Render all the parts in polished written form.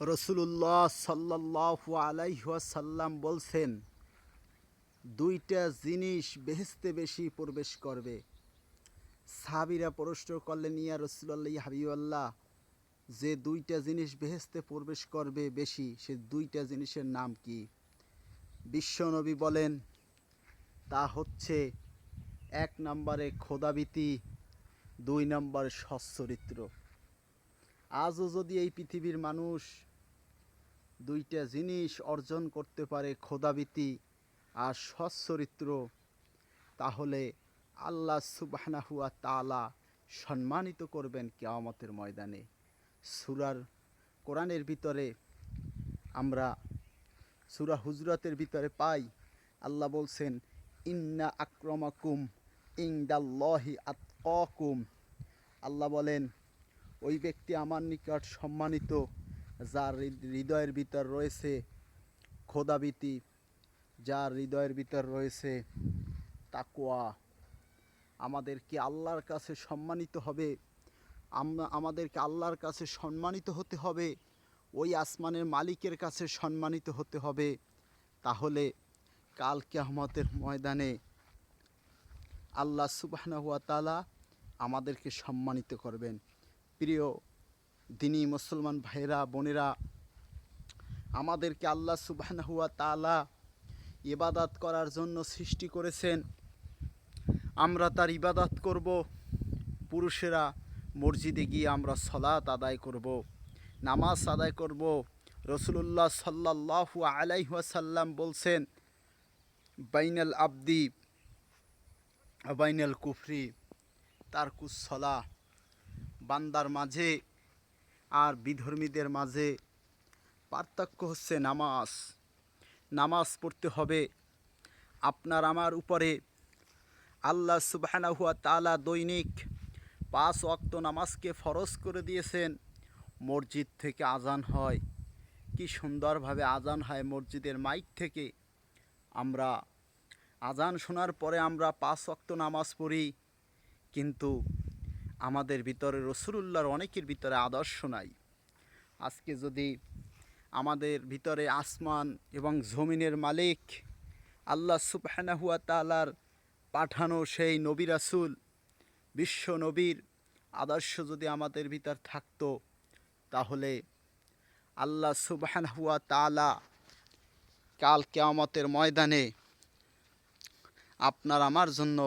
রসুলুল্লাহ সাল্লাল্লাহু আলাইহি ওয়াসাল্লাম বলছেন, দুইটা জিনিস বেহেশতে বেশি প্রবেশ করবে। সাহাবীরা প্রশ্ন করলেন, ইয়া রাসূলুল্লাহ, ইয়া হাবিবাল্লাহ, যে দুইটা জিনিস বেহেশতে প্রবেশ করবে বেশি, সে দুইটা জিনিসের নাম কি? বিশ্বনবী বলেন, তা হচ্ছে এক নম্বরে খোদাভীতি, দুই নম্বরে সচ্চরিত্র। আজও যদি এই পৃথিবীর মানুষ দুইটা জিনিস অর্জন করতে পারে, খোদাভীতি আর সচ্চরিত্র, তাহলে আল্লাহ সুবহানাহু ওয়া তাআলা সম্মানিত করবেন কিয়ামতের ময়দানে। কোরআনের ভিতরে আমরা সূরা হুজরাতের ভিতরে পাই, আল্লাহ বলছেন, ইন্না আক্রমাকুম ইনদাল্লাহি আতকাকুম। আল্লাহ বলেন, ওই ব্যক্তি আমার নিকট সম্মানিত যার হৃদয়ের ভিতর রয়েছে খোদাভীতি, যার হৃদয়ের ভিতর রয়েছে তাকওয়া। আমাদেরকে আল্লাহর কাছে সম্মানিত হবে, আমাদেরকে আল্লাহর কাছে সম্মানিত হতে হবে, ওই আসমানের মালিকের কাছে সম্মানিত হতে হবে। তাহলে কাল কিয়ামতের ময়দানে আল্লাহ সুবহানাহু ওয়া তাআলা আমাদেরকে সম্মানিত করবেন। প্রিয় দিনী মুসলমান ভাইরা বোনেরা, আমাদেরকে আল্লাহ সুবহানাহু ওয়া তাআলা ইবাদত করার জন্য সৃষ্টি করেছেন। আমরা তার ইবাদত করব। পুরুষেরা মসজিদে গিয়ে আমরা সালাত আদায় করব, নামাজ আদায় করব। রাসূলুল্লাহ সাল্লাল্লাহু আলাইহি ওয়াসাল্লাম বলছেন, বাইনাল আবদি বাইনাল কুফরি তারকুস সালাহ। বান্দার মাঝে আর বিধর্মীদের মাঝে পার্থক্য হচ্ছে নামাজ। নামাজ পড়তে হবে। আপনার আমার উপরে আল্লাহ সুবহানাহু ওয়া তাআলা দৈনিক 5 ওয়াক্ত নামাজকে ফরজ করে দিয়েছেন। মসজিদ থেকে আজান হয়, কি সুন্দরভাবে আজান হয় মসজিদের মাইক থেকে। আমরা আজান শোনার পরে আমরা 5 ওয়াক্ত নামাজ পড়ি, কিন্তু আমাদের ভিতরে রাসূলুল্লাহর অনেকের ভিতরে আদর্শ নাই। আজকে যদি আমাদের ভিতরে আসমান এবং জমিনের মালিক আল্লাহ সুবহানাহু ওয়া তাআলার পাঠানো সেই নবী রাসূল বিশ্ব নবীর আদর্শ যদি আমাদের ভিতর থাকতো, তাহলে আল্লাহ সুবহানাহু ওয়া তাআলা কাল কিয়ামতের ময়দানে আপনার আমার জন্য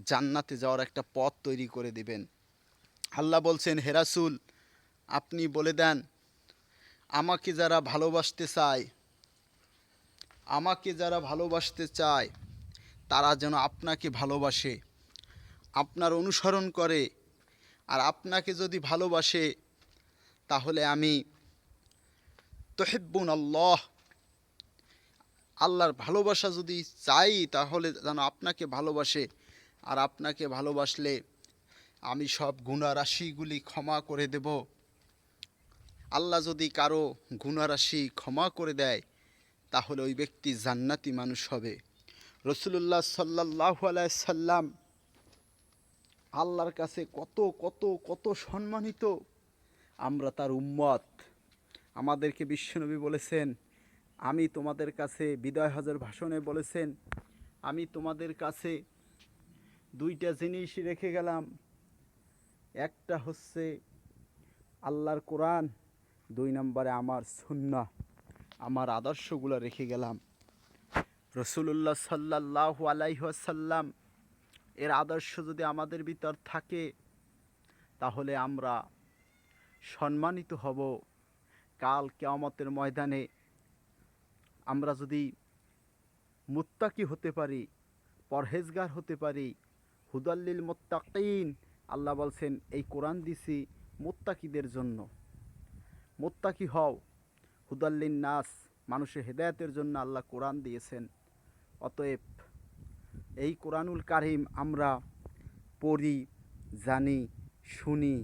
জান্নাতে যাওয়ার একটা পথ তৈরি করে দিবেন। আল্লাহ বলছেন, হে রাসূল, আপনি বলে দেন, আমাকে যারা ভালোবাসতে চায়, আমাকে যারা ভালোবাসতে চায় তারা যেন আপনাকে ভালোবাসে, আপনার অনুসরণ করে। আর আপনাকে যদি ভালোবাসে, তাহলে আমি তুহিব্বুন আল্লাহ, আল্লাহর ভালোবাসা যদি চাই, তাহলে যেন আপনাকে ভালোবাসে। আর আপনাকে ভালোবাসলে আমি সব গুনাহ রাশিগুলি ক্ষমা করে দেব। আল্লাহ যদি কারো গুনাহ রাশি ক্ষমা করে দেয়, তাহলে ওই ব্যক্তি জান্নাতি মানুষ হবে। রাসূলুল্লাহ সাল্লাল্লাহু আলাইহি সাল্লাম আল্লাহর কাছে কত কত কত সম্মানিত। আমরা তার উম্মত। আমাদেরকে বিশ্বনবী বলেছেন, আমি তোমাদের কাছে বিদায় হজের ভাষণে বলেছেন, আমি তোমাদের কাছে দুইটা জিনিস রেখে গেলাম। একটা হচ্ছে আল্লাহর কোরআন, 2 নম্বরে আমার সুন্নাহ, আমার আদর্শগুলো রেখে গেলাম। রাসূলুল্লাহ সাল্লাল্লাহু আলাইহি ওয়াসাল্লাম এর আদর্শ যদি আমাদের ভিতর থাকে, তাহলে আমরা সম্মানিত হব কাল কিয়ামতের ময়দানে। আমরা যদি মুত্তাকি হতে পারি, পরহেজগার হতে পারি, হুদাল্লিল মুত্তাকিন, আল্লাহ বলছেন এই কোরআন দিছি মুত্তাকিদের জন্য। মুত্তাকি হও, হুদাল্লিন নাস, মানুষের হেদায়েতের জন্য আল্লাহ কোরআন দিয়েছেন। অতএব এই কোরআনুল কারীম আমরা পড়ি, জানি, শুনি,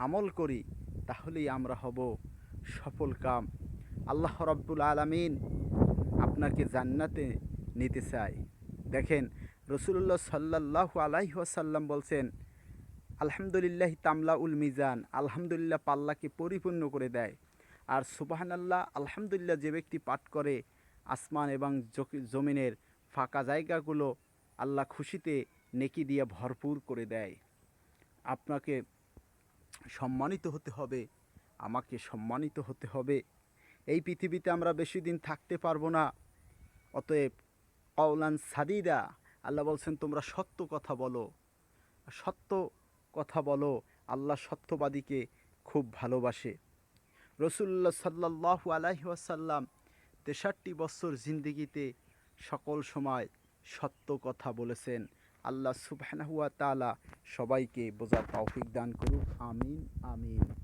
আমল করি, তাহলেই আমরা হব সফল কাম। আল্লাহ রাব্বুল আলামিন আপনাকে জান্নাতে নিতে চায়। দেখেন, রাসূলুল্লাহ সাল্লাল্লাহু আলাইহি ওয়াসাল্লাম বলছেন, আলহামদুলিল্লাহ তামলা উল মিজান, আলহামদুলিল্লাহ পাল্লাকে পরিপূর্ণ করে দেয়। আর সুবহানাল্লাহ আলহামদুলিল্লাহ যে ব্যক্তি পাঠ করে, আসমান এবং জমিনের ফাঁকা জায়গাগুলো আল্লাহ খুশিতে নেকি দিয়ে ভরপুর করে দেয়। আপনাকে সম্মানিত হতে হবে, আমাকে সম্মানিত হতে হবে। এই পৃথিবীতে আমরা বেশি দিন থাকতে পারবো না। অতএব কওলান সাদিদা, আল্লাহ বলছেন তোমরা সত্য কথা বলো, সত্য কথা বলো। আল্লাহ সত্যবাদীকে খুব ভালোবাসে। রসুল্লাহ সাল্লাল্লাহু আলাইহি ওয়াসাল্লাম 63 বছর জিন্দিগিতে সকল সময় সত্য কথা বলেছেন। আল্লাহ সুবহানাহু ওয়া তাআলা সবাইকে বোঝার তৌফিক দান করুক। আমিন আমিন।